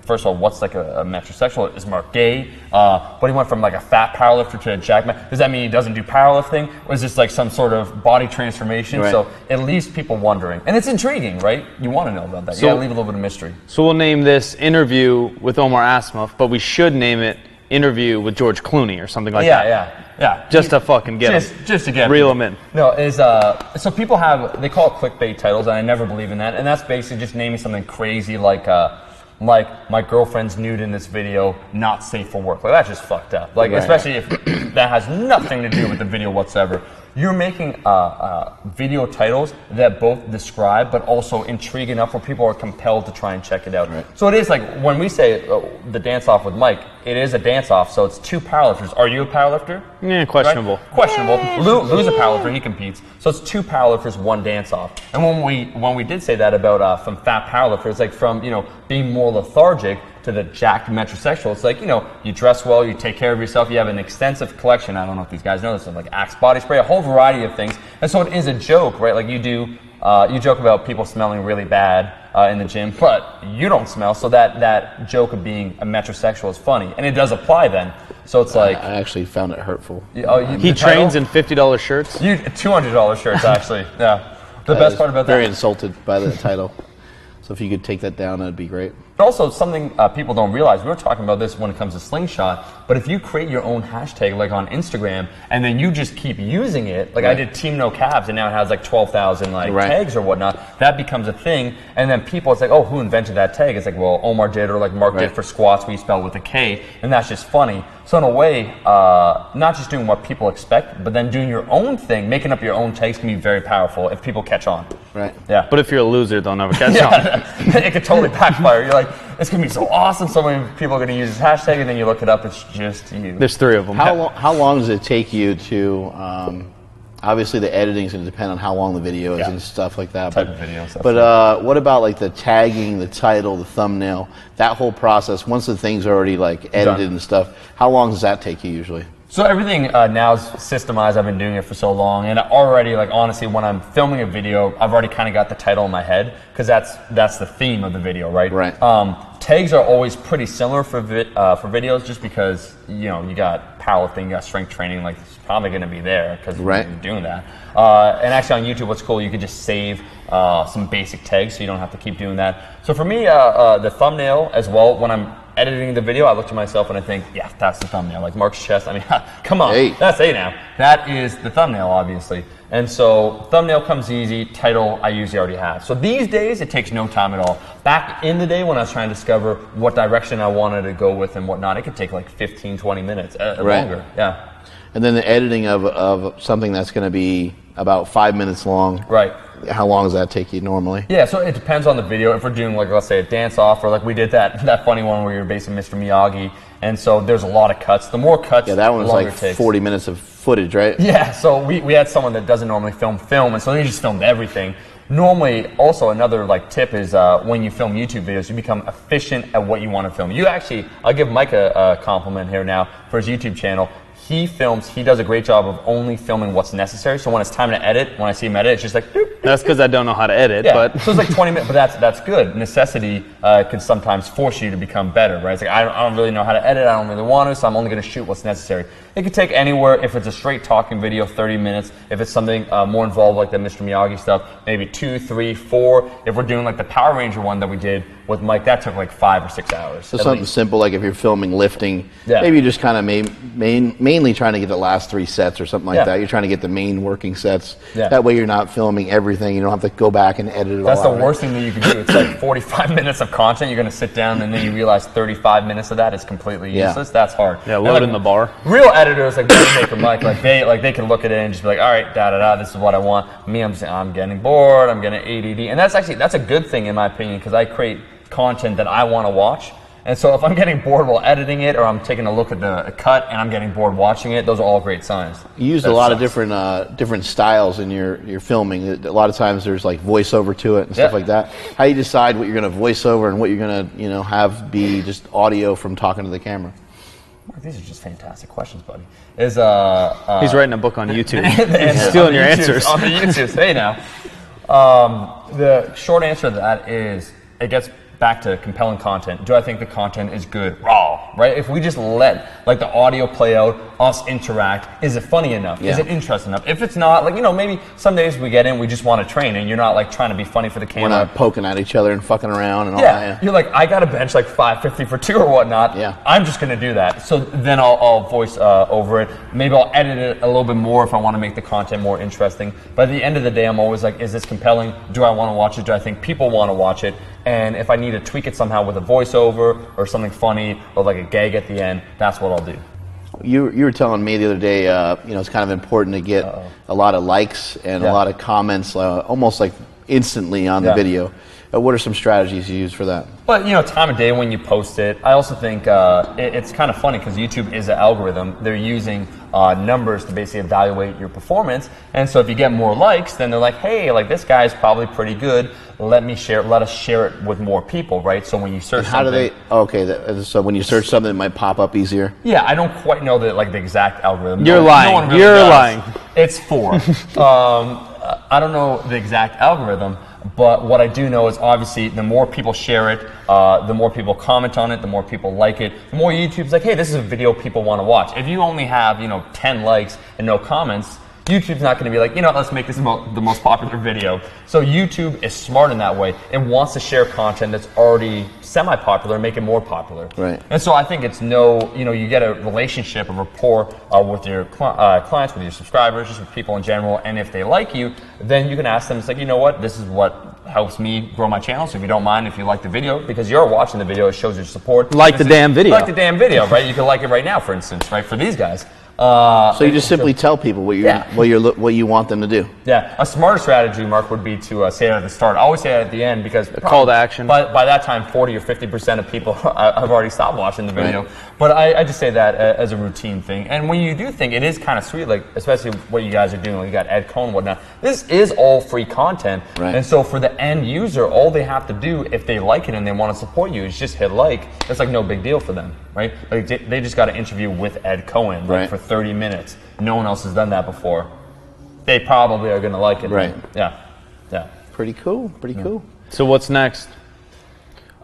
first of all, what's like a metrosexual? Is Mark gay? But he went from like a fat powerlifter to a jacked man. Does that mean he doesn't do powerlifting? Or is this like some sort of body transformation? Right. So it leaves people wondering. And it's intriguing, right? You want to know about that. You gotta leave a little bit of mystery. So we'll name this Interview with Omar Isuf, but we should name it Interview with George Clooney or something like that. Yeah. Just to fucking get him. Just to get reel him in. No, so people they call it clickbait titles, and I never believe in that. And that's basically just naming something crazy like my girlfriend's nude in this video, not safe for work. Like that's just fucked up. Like especially if that has nothing to do with the video whatsoever. You're making video titles that both describe but also intrigue enough where people are compelled to try and check it out. Right. So it is like when we say the dance off with Mike, it is a dance off. So it's 2 powerlifters. Are you a powerlifter? Yeah, questionable. Right? Questionable. Lou's a powerlifter. He competes. So it's 2 powerlifters, 1 dance off. And when we did say that about from fat powerlifters, like from being more lethargic to the jacked metrosexual, it's like, you dress well, you take care of yourself, you have an extensive collection, I don't know if these guys know this, of like Axe body spray, a whole variety of things. And so it is a joke, right? Like you do You joke about people smelling really bad in the gym, but you don't smell, so that joke of being a metrosexual is funny, and it does apply then. So it's like I actually found it hurtful. He trains in $50 shirts. $200 shirts actually. Yeah. The best part about that. Very insulted by the title. So if you could take that down, that'd be great. But also something people don't realize, we were talking about this when it comes to Slingshot, but if you create your own hashtag like on Instagram and then you just keep using it, like I did Team No Cabs and now it has like 12,000 tags or whatnot, that becomes a thing, and then people, it's like, oh, who invented that tag? It's like, well, Omar did, or like Mark did for squats, we spell with a K, and that's just funny. So in a way, not just doing what people expect, but then doing your own thing, making up your own tags can be very powerful if people catch on. Right. Yeah. But if you're a loser, they'll never catch on. It could totally backfire. You're like, it's going to be so awesome, so many people are going to use this hashtag, and then you look it up, it's just you. There's 3 of them. How long does it take you to, obviously the editing is going to depend on how long the video is and stuff like that. Type of video stuff. But what about like the tagging, the title, the thumbnail, that whole process, once the thing's already like edited and stuff, how long does that take you usually? So everything now is systemized. I've been doing it for so long, and already, like honestly, when I'm filming a video, I've already kind of got the title in my head because that's the theme of the video, right? Right. Tags are always pretty similar for videos, just because you got powerlifting, you got strength training, like it's probably going to be there because you're doing that. And actually on YouTube, what's cool, you can just save some basic tags, so you don't have to keep doing that. So for me, the thumbnail as well, when I'm editing the video, I look to myself and I think, yeah, that's the thumbnail. Like Mark's chest, I mean, come on, that's A now. That is the thumbnail, obviously. And so thumbnail comes easy, title I usually already have. So these days, it takes no time at all. Back in the day when I was trying to discover what direction I wanted to go with and whatnot, it could take like 15, 20 minutes, longer. Yeah. And then the editing of something that's going to be about 5 minutes long. Right. How long does that take you normally? Yeah, so it depends on the video. If we're doing, like, let's say a dance-off, or like we did that funny one where you're basing Mr. Miyagi, and so there's a lot of cuts. The more cuts, that one was like 40 minutes of footage, right? Yeah, so we had someone that doesn't normally film, and so they just filmed everything. Normally, also another like tip is when you film YouTube videos, you become efficient at what you want to film. You actually, I'll give Mike a compliment here now for his YouTube channel. He does a great job of only filming what's necessary. So when it's time to edit, when I see him edit, it's just like, doop, doop. That's because I don't know how to edit. Yeah. But so it's like 20 minutes, but that's good. Necessity can sometimes force you to become better, right? It's like, I don't really know how to edit, I don't really want to, so I'm only going to shoot what's necessary. It could take anywhere, if it's a straight talking video, 30 minutes. If it's something more involved like the Mr. Miyagi stuff, maybe 2, 3, 4. If we're doing like the Power Ranger one that we did with Mike, that took like 5 or 6 hours. So something simple, like if you're filming lifting, maybe you're just kind of mainly trying to get the last 3 sets or something like that. You're trying to get the main working sets. That way you're not filming everything. You don't have to go back and edit it all out. That's the worst thing that you can do. It's like 45 minutes of content. You're going to sit down and then you realize 35 minutes of that is completely useless. That's hard. Yeah, loading the bar. Real editors like Maker Mike, they can look at it and just be like, all right, this is what I want. Me, I'm getting bored. I'm getting ADD, and that's a good thing in my opinion because I create content that I want to watch. And so if I'm getting bored while editing it, or I'm taking a look at the cut and I'm getting bored watching it, those are all great signs. You use a lot of different styles in your filming. A lot of times there's like voiceover to it and stuff like that. How do you decide what you're going to voice over and what you're going to have be just audio from talking to the camera? These are just fantastic questions, buddy. He's writing a book on YouTube. He's stealing your answers. On the YouTube. Hey now. The short answer to that is it gets back to compelling content. Do I think the content is good? Raw, right? If we just let like the audio play out, us interact, is it funny enough? Is it interesting enough? If it's not, like, maybe some days we get in, we just want to train, and you're not like trying to be funny for the camera. We're not poking at each other and fucking around and all that. You're like, I got to bench like 550 for 2 or whatnot. I'm just going to do that. So then I'll voice over it. Maybe I'll edit it a little bit more if I want to make the content more interesting. But at the end of the day, I'm always like, is this compelling? Do I want to watch it? Do I think people want to watch it? And if I need to tweak it somehow with a voiceover or something funny or like a gag at the end, that's what I'll do. You were telling me the other day, it's kind of important to get a lot of likes and a lot of comments, almost like instantly on the video. What are some strategies you use for that? But time of day when you post it. I also think it's kind of funny because YouTube is an algorithm. They're using numbers to basically evaluate your performance. And so if you get more likes, then they're like, hey, like this guy's probably pretty good. Let us share it with more people, right? So when you search something, so when you search something, it might pop up easier. Yeah, I don't quite know the exact algorithm. You're lying. No one really You're does. lying. It's 4. I don't know the exact algorithm, but what I do know is obviously the more people share it, the more people comment on it, the more people like it, the more YouTube's like, hey, this is a video people want to watch. If you only have, 10 likes and no comments, YouTube's not going to be like, let's make this the most popular video. So YouTube is smart in that way. It wants to share content that's already semi-popular and make it more popular. Right. And so I think it's you get a relationship, a rapport with your clients, with your subscribers, just with people in general. And if they like you, then you can ask them, it's like, you know what, this is what helps me grow my channel. So if you don't mind, if you like the video, because you're watching the video, it shows your support. Like the damn video. Like the damn video, right? You can like it right now, for instance, right? For these guys. So you just simply tell people what you want them to do. Yeah, a smarter strategy, Mark, would be to say it at the start. I always say it at the end because a call to action. By that time, 40 or 50% of people have already stopped watching the video. Right. But I just say that as a routine thing. And when you do think it is kind of sweet, like especially what you guys are doing, like you got Ed Cohn and whatnot. This is all free content, right. And so for the end user, all they have to do if they like it and they want to support you is just hit like. It's like no big deal for them, right? Like they just got an interview with Ed Cohn right. for 30 minutes. No one else has done that before. They probably are going to like it. Right. Yeah. Pretty cool. Pretty cool. So what's next?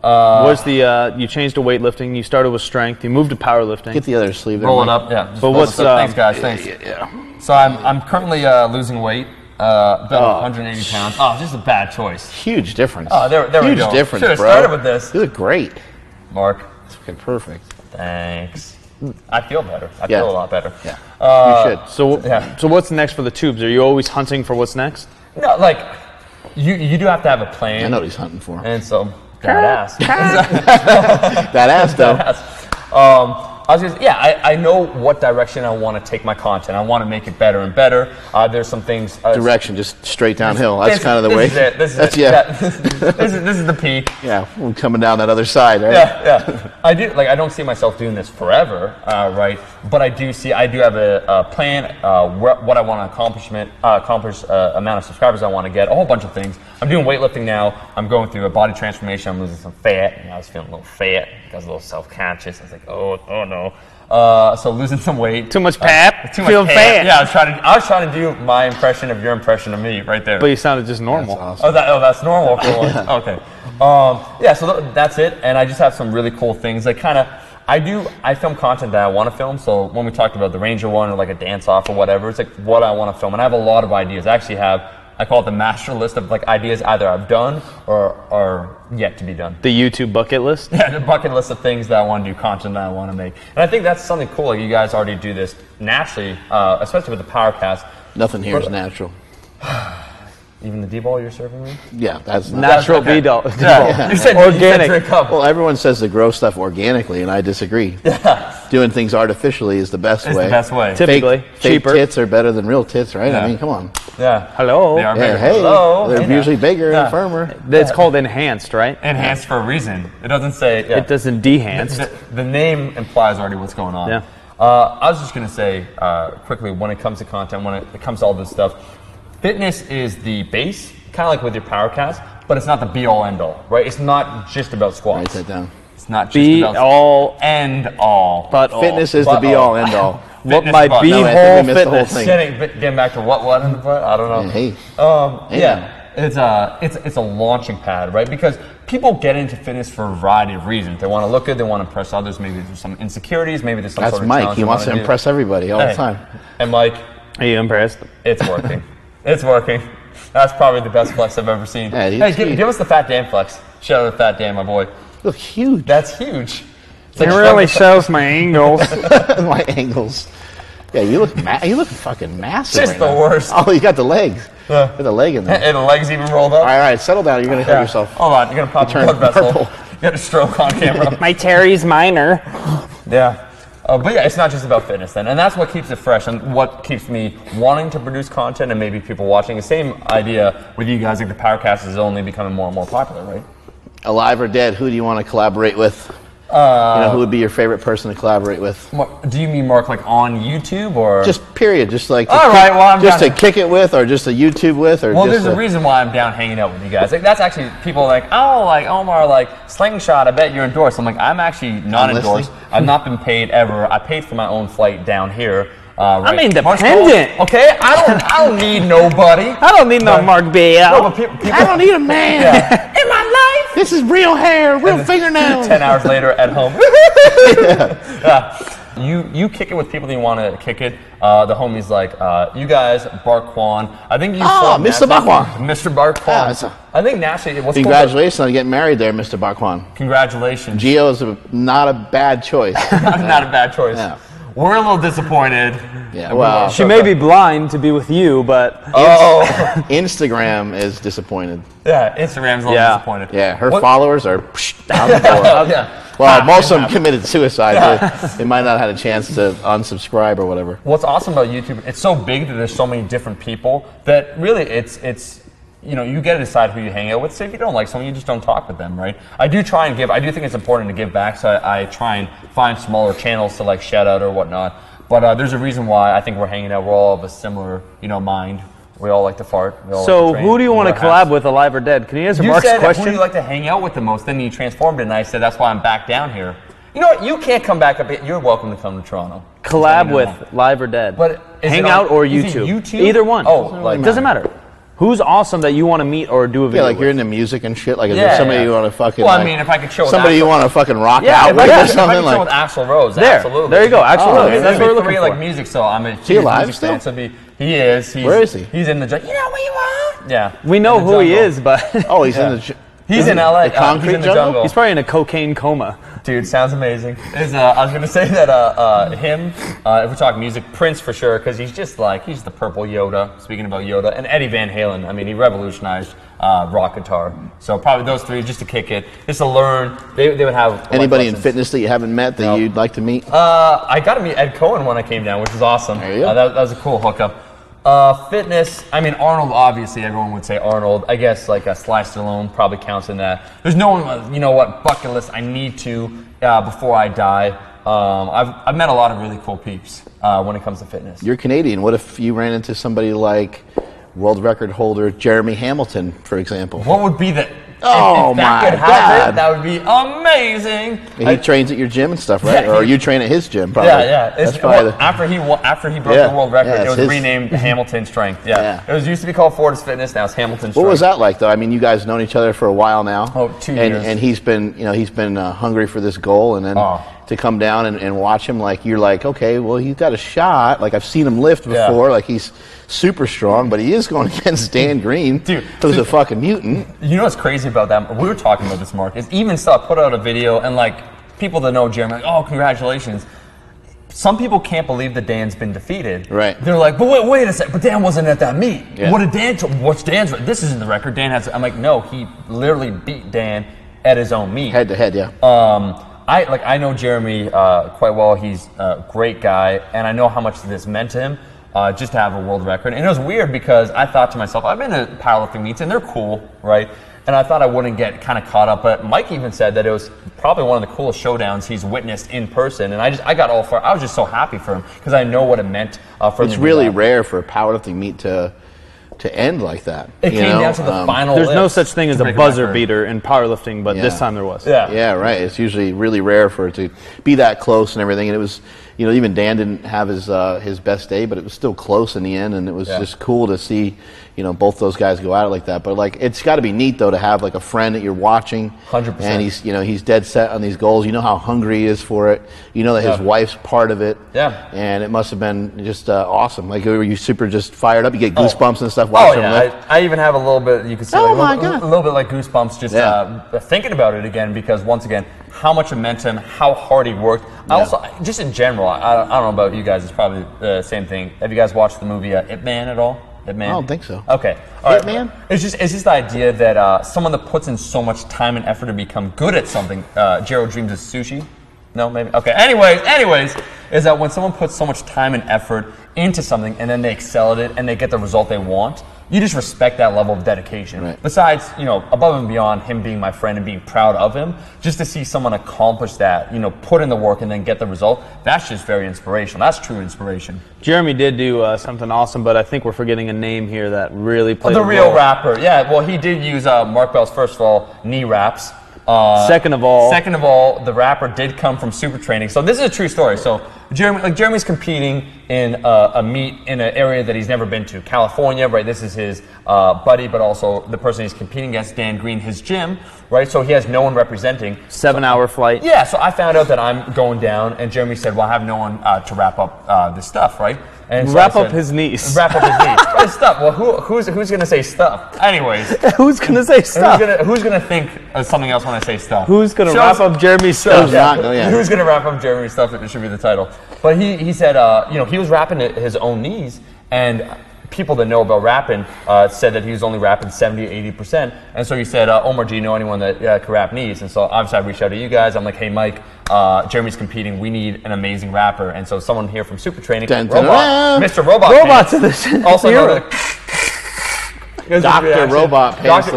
You changed to weightlifting. You started with strength. You moved to powerlifting. Get the other sleeve. Roll it up. Yeah. But what's thanks, guys. Thanks. Yeah. So I'm currently losing weight. About 180 pounds. Oh, just a bad choice. Huge difference. Oh, there we go. Huge difference, Should have bro. Started with this. You look great, Mark. It's okay, perfect. Thanks. I feel better. I feel a lot better. Yeah. You should. So what's next for the tubes? Are you always hunting for what's next? No, like you do have to have a plan. I know what he's hunting for. And so that ass. That ass, though. That ass. I know what direction I want to take my content. I want to make it better and better. There's some things. Direction, just straight downhill. That's kind of the way. This is the peak. Yeah, we're coming down that other side, right? Yeah. I don't see myself doing this forever, right? But I do have a plan. What I want to accomplish, amount of subscribers I want to get, a whole bunch of things. I'm doing weightlifting now. I'm going through a body transformation. I'm losing some fat. I was feeling a little fat. I was a little self-conscious. I was like, oh no. So losing some weight. Too much pap. Feeling fat. Yeah, I was trying to do my impression of your impression of me right there. But you sounded just normal. That's awesome. That's normal for one. Okay. So that's it. And I just have some really cool things. Like I film content that I want to film. So when we talked about the Ranger one or like a dance off or whatever, it's like what I want to film. And I have a lot of ideas. I call it the master list of like ideas either I've done or are yet to be done. The YouTube bucket list? Yeah, the bucket list of things that I want to do, content that I want to make. And I think that's something cool. Like you guys already do this naturally, especially with the Powercast. Nothing here is natural. Even the D-ball you're serving me? Yeah, that's natural B-ball. Yeah. You said organic. Well, everyone says to grow stuff organically, and I disagree. Yeah. Doing things artificially is the best way. It's the best way. Typically. Fake Cheaper. tits are better than real tits, right? Yeah. I mean, come on. Yeah. Hello. They are bigger. Hey, Hello. They're usually bigger and firmer. It's called enhanced, right? Enhanced for a reason. It doesn't say... Yeah. It doesn't dehanced. The name implies already what's going on. Yeah. I was just going to say quickly, when it comes to content, when it comes to all this stuff, fitness is the base, kind of like with your Powercast, but it's not the be-all, end-all, right? It's not just about squats. Write that down. It's not just be-all, end-all. But fitness is the be-all, end-all. What my be-hole fitness. Getting back to what in the butt? I don't know. It's a launching pad, right? Because people get into fitness for a variety of reasons. They want to look good, they want to impress others, maybe there's some insecurities, maybe there's some That's sort of Mike. challenge He wants to impress everybody all the time. And Mike, are you impressed? it's working. It's working. That's probably the best flex I've ever seen. Yeah, hey, give us the Fat Dan flex. Shout out to Fat Dan, my boy. Look huge. That's huge. It really shows my angles. My angles. Yeah, you look fucking massive. Just right the now. worst. Oh, you got the legs. Got the leg in there. And the legs even rolled up. All right, settle down. You're gonna hurt yourself. Hold on, you're gonna pop a blood vessel. You got a stroke on camera. My Terry's minor. Yeah. But yeah, it's not just about fitness then. And that's what keeps it fresh and what keeps me wanting to produce content and maybe people watching. The same idea with you guys, like the Powercast is only becoming more and more popular, right? Alive or dead, who do you want to collaborate with? Who would be your favorite person to collaborate with? Do you mean, Mark, like on YouTube or? Just period, just like to kick it with or just a YouTube with or there's a reason why I'm down hanging out with you guys. Like that's actually people are like, oh, like Omar, like Slingshot, I bet you're endorsed. I'm like, I'm actually not endorsed. I've not been paid ever. I paid for my own flight down here. Right? I'm independent. Okay, I don't need nobody. I don't need no Mark Bale. I don't need a man in my life. This is real hair, real fingernails. 10 hours later at home. You kick it with people that you want to kick it. The homie's like, you guys, Barquan. I think you. Mr. Barquan. Mr. Barquan. Yeah, I think naturally. Congratulations on getting married there, Mr. Barquan. Congratulations. Gio's not a bad choice. Not a bad choice. Yeah. We're a little disappointed. Yeah, well, she may be blind to be with you, but Instagram is disappointed. Yeah, Instagram's a little disappointed. Yeah, her followers are out the door. Yeah. Well, most of them committed suicide. But they might not have had a chance to unsubscribe or whatever. What's awesome about YouTube, it's so big that there's so many different people that really it's you know, you get to decide who you hang out with. So if you don't like someone, you just don't talk with them, right? I do try and give. I do think it's important to give back, so I try and find smaller channels to like shout out or whatnot. But there's a reason why I think we're hanging out. We're all of a similar, mind. We all like to fart. So like to who do you want to collab with, alive or dead? Can you answer Mark's question? Who do you like to hang out with the most? Then you transformed it, and I said that's why I'm back down here. You know what? You can't come back up. You're welcome to come to Toronto. Collab with live or dead. But hang out or YouTube? Either one. It doesn't matter. Who's awesome that you want to meet or do a video with? You're into music and shit. Like, is there somebody you want to fucking? Well, I mean, if I could show somebody you want to fucking rock out with or something if I could show with Axl Rose, absolutely. There you go, Axl Rose. That's what we're looking for. Like music, so I'm a huge music fan. So he is. Where is he? He's in the jungle. You know where you are? Yeah. We know who he is, but he's in the. He's in LA. The concrete jungle. He's probably in a cocaine coma. Dude, sounds amazing. I was gonna say that him, if we're talking music, Prince for sure, because he's the purple Yoda. Speaking about Yoda, and Eddie Van Halen. I mean, he revolutionized rock guitar. So probably those three, just to kick it, just to learn. They would have anybody in fitness that you haven't met that you'd like to meet. I got to meet Ed Cohen when I came down, which was awesome. There you go. That was a cool hookup. Fitness, I mean, Arnold, obviously, everyone would say Arnold. I guess, like, Sly Stallone probably counts in that. There's no one, bucket list I need to before I die. I've met a lot of really cool peeps when it comes to fitness. You're Canadian. What if you ran into somebody like world record holder Jeremy Hamilton, for example? What would be the... Oh, my God. That would be amazing. He trains at your gym and stuff, right? Or you train at his gym, probably. Yeah. After he broke the world record, it was renamed Hamilton Strength. Yeah. It used to be called Fortis Fitness. Now it's Hamilton Strength. What was that like, though? I mean, you guys known each other for a while now. Oh, 2 years. And he's been hungry for this goal, and then to come down and watch him, like, you're like, okay, well, he's got a shot. Like, I've seen him lift before. Like, he's super strong, but he is going against Dan Green, who's a fucking mutant. You know what's crazy about that? We were talking about this, Mark. Is even stuff put out a video, and like people that know Jeremy, like, oh, congratulations. Some people can't believe that Dan's been defeated. Right. They're like, but wait a second. But Dan wasn't at that meet. Yeah. What did Dan? What's Dan's? This isn't the record. Dan has. I'm like, no, he literally beat Dan at his own meet. Head to head, yeah. I know Jeremy quite well. He's a great guy, and I know how much this meant to him. Just to have a world record. And it was weird because I thought to myself, I've been to powerlifting meets and they're cool, right? And I thought I wouldn't get kind of caught up, but Mike even said that it was probably one of the coolest showdowns he's witnessed in person. And I got all for it. I was just so happy for him because I know what it meant for him. It's really rare for a powerlifting meet to end like that. It came down to the final. There's no such thing as a buzzer beater in powerlifting, but this time there was. Yeah, right. It's usually really rare for it to be that close and everything. And it was, even Dan didn't have his best day, but it was still close in the end, and it was just cool to see, both those guys go at it like that. But like, it's got to be neat though to have like a friend that you're watching, 100%, and he's dead set on these goals. You know how hungry he is for it. You know that his wife's part of it. Yeah. And it must have been just awesome. Like, were you super just fired up? You get goosebumps and stuff watching him lift? I even have a little bit. You can see a little bit like goosebumps just thinking about it again, because once again, how much it meant to him, how hard he worked. I also, just in general, I don't know about you guys, it's probably the same thing. Have you guys watched the movie Ip Man at all? Ip Man? I don't think so. Okay. Ip Man? It's just the idea that someone that puts in so much time and effort to become good at something. Jiro dreams of sushi. No, maybe. Okay. Anyways, is that when someone puts so much time and effort into something and then they excel at it and they get the result they want, you just respect that level of dedication. Right. Besides, above and beyond him being my friend and being proud of him, just to see someone accomplish that, put in the work and then get the result, that's just very inspirational. That's true inspiration. Jeremy did do something awesome, but I think we're forgetting a name here that really played the real rapper. Yeah, well, he did use Mark Bell's, first of all, knee wraps. Second of all, the rapper did come from super training. So this is a true story. So Jeremy's competing in a meet in an area that he's never been to, California, right? This is his buddy, but also the person he's competing against, Dan Green, his gym, right? So he has no one representing. 7-hour flight. Yeah, so I found out that I'm going down, and Jeremy said, well, I have no one to wrap up this stuff, right? And so wrap up his knees. Wrap up his knees. What stuff? Well, who's going to say stuff? Anyways. Who's going to say stuff? Who's going to think of something else when I say stuff? Who's going to wrap up Jeremy's stuff? Who's going to wrap up Jeremy's stuff? It should be the title. But he said, he was wrapping his own knees, and people that know about rapping said that he was only rapping 70-80%. And so he said, Omar, do you know anyone that can rap knees? And so obviously I reached out to you guys. I'm like, hey, Mike, Jeremy's competing. We need an amazing rapper. And so someone here from Super Training, Mr. Robot. Robot to this. Also known as Dr. Robot Pants.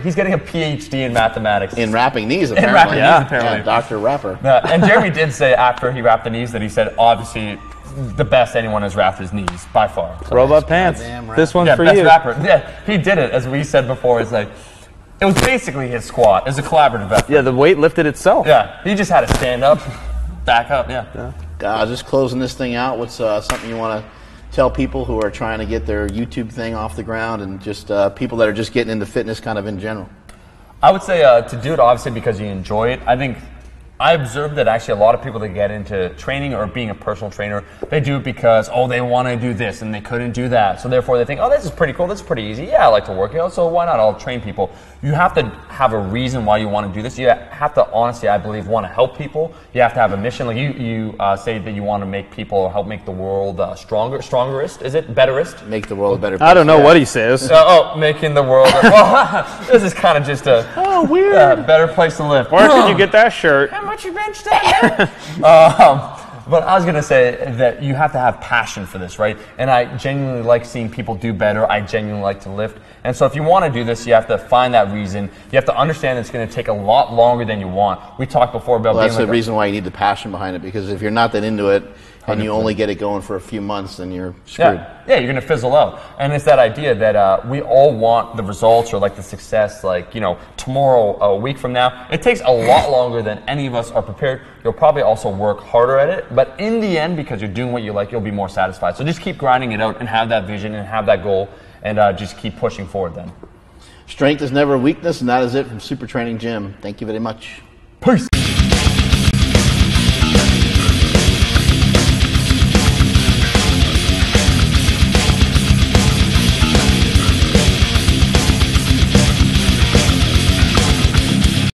He's getting a PhD in mathematics. In rapping knees, apparently. Apparently. Yeah, Dr. Rapper. And Jeremy did say after he rapped the knees that he said, obviously, the best anyone has rapped his knees, by far. So Robot Pants. This one's for best you. Rapper. Yeah, he did it, as we said before. It's like, it was basically his squat. It was a collaborative effort. Yeah, the weight lifted itself. Yeah, he just had to stand up, back up, yeah. Just closing this thing out, what's something you want to tell people who are trying to get their YouTube thing off the ground, and just people that are just getting into fitness kind of in general? I would say to do it obviously because you enjoy it. I think I observed that actually a lot of people that get into training or being a personal trainer, they do it because, they want to do this and they couldn't do that. So therefore they think, this is pretty cool, this is pretty easy. Yeah, I like to work out, so why not? I'll train people. You have to have a reason why you want to do this. You have to honestly, I believe, want to help people. You have to have a mission. Like you say that you want to make people, help make the world strongerist, is it? Betterist? Make the world a better place. I don't know what he says. Making the world, this is kind of just a weird. Better place to live. Where did you get that shirt? How much you benched that? But I was going to say that you have to have passion for this, right? And I genuinely like seeing people do better. I genuinely like to lift. And so if you want to do this, you have to find that reason. You have to understand it's going to take a lot longer than you want. We talked before about that's the reason why you need the passion behind it, because if you're not that into it, and 100%. You only get it going for a few months, then you're screwed. Yeah, you're going to fizzle out. And it's that idea that we all want the results or like the success, like, tomorrow, a week from now. It takes a lot longer than any of us are prepared. You'll probably also work harder at it. But in the end, because you're doing what you like, you'll be more satisfied. So just keep grinding it out and have that vision and have that goal and just keep pushing forward then. Strength is never a weakness, and that is it from Super Training Gym. Thank you very much. Peace.